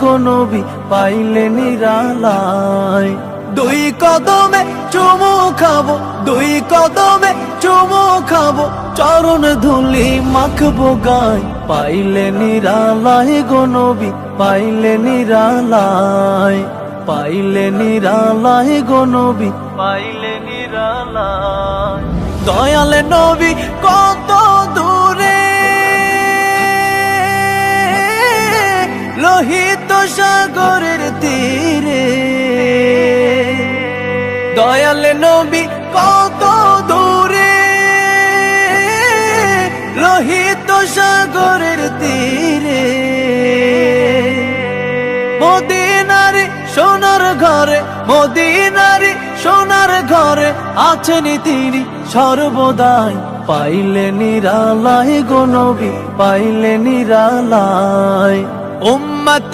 গো নবী পাইলে নিরালায়। দুই কদমে চুমু খাবো, দুই কদমে চুমু খাবো, চরণ ধুলি মাখবো গায়। পাইলে নিরালায় গো নবী পাইলে নিরালায়, পাইলে নিরালায় গো নবী পাইলে নিরালায়। দয়ালে নবী কত দূরে, লোহিত সাগরের তীরে। দয়ালে নবী কত দূরে, লোহিত সাগরের তীরে। মদিনার সোনার ঘরে, মদিনার সোনার ঘরে আছেন তিনি সর্বদাই। পাইলে নিরালায় গো নবী পাইলে নিরালায়। উম্মতি